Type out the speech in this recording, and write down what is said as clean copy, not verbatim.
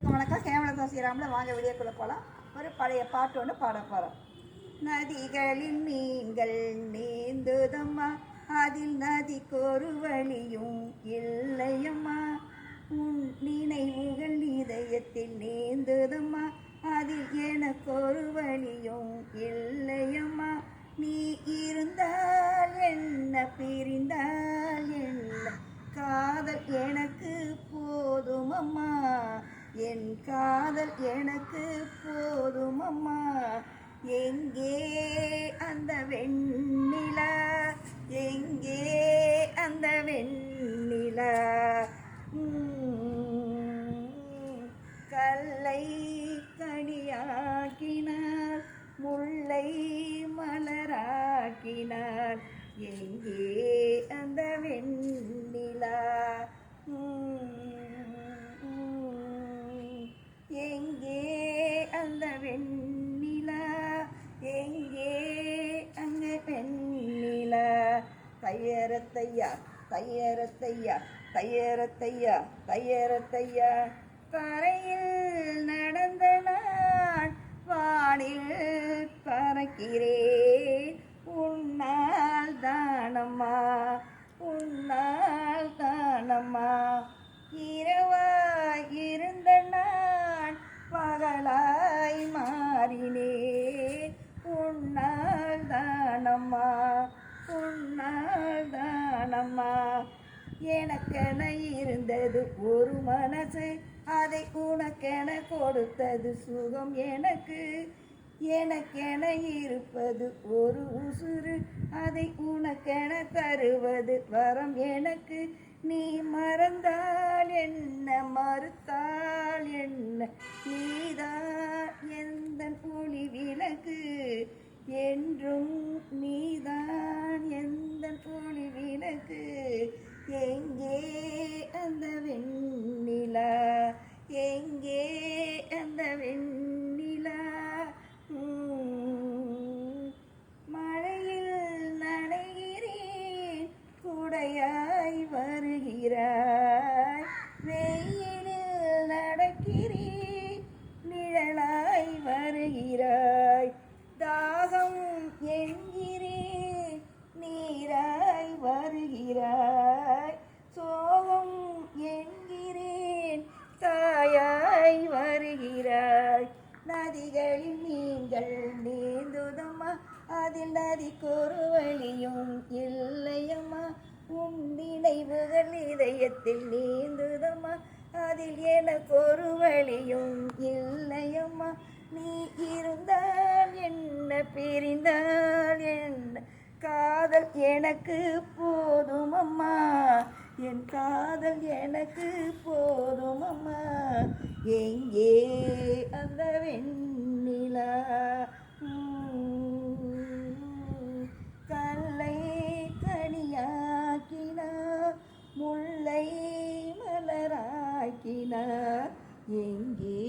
வணக்கம். ஹேமலதா ஸ்ரீராமில் வாங்க வீடியோக்குள்ளே போகலாம். ஒரு பழைய பாட்டு ஒன்று பாட போகிறோம். நதிகளில் நீங்கள் நீந்துதம்மா, அதில் நதிக்கொரு வழியும் இல்லையம்மா. உன் நினைவுகள் இதயத்தில் நீந்துதம்மா, அதில் எனக்கொரு வழியும் இல்லையம்மா. நீ இருந்தால் என்ன, பிரிந்தால் என்ன, காதல் எனக்கு போதுமம்மா. என் காதல் எனக்கு போதுமம்மா. எங்கே அந்த வெண்ணிலா, எங்கே அந்த வெண்ணிலா. கல்லை கனியாக்கினார், முல்லை மலராக்கினார். எங்கே அந்த வெண்ணிலா, எங்கே அந்த வெண்ணிலா, எங்கே அங்க வெண்ணிலா. தையரத்தையா தையரத்தையா தையரத்தையா தையரத்தையா. தரையில் நடந்த நான் வானில் பறக்கிறேன். உன்னால் தானம்மா, உன்னால் தானம்மா. இரவாய் இருந்த நான் பகலாய் மாறினேன். உன்னால் தானம்மா, உன்னால் தானம்மா. எனக்கென இருந்தது ஒரு மனசு, அதை உனக்கென கொடுத்தது சுகம் எனக்கு. எனக்கென இருப்பது ஒரு உசுறு, அதை உனக்கென தருவது வரம் எனக்கு. நீ மறந்தால் என்ன, மறுத்தால் என்ன, நீதான் எந்தன் ஒளி விளக்கு. என்றும் நீதான் எந்தன் ஒளி விளக்கு. எங்கே அந்த வெண்ணிலா, எங்கே அந்த வெண்ணிலா. மழையில் நனைகிறேன், குடையாய் வருகிறாய். வெயிலில் நடக்கிறேன், நிழலாய் வருகிறாய். தாகம் என்கிறேன், நீராய் வருகிறாய். சோகம் என்கிறேன், தாயாய் வருகிறாய். நதிகளில் நீங்கள் நீந்துதம்மா, அதில் நதிக்கொரு வழியும் இல்லையம்மா. உன் நினைவுகள் இதயத்தில் நீந்துதம்மா, அதில் எனக்கொரு வழியும் இல்லையம்மா. நீ இருந்தால் என்ன, பிரிந்தால் என்ன, காதல் எனக்கு போதுமம்மா. என் காதல் எனக்கு போதுமம்மா. எங்கே அந்த வெண்ணிலா. கல்லை கனியாக்கினார், முல்லை மலராக்கினார். எங்கே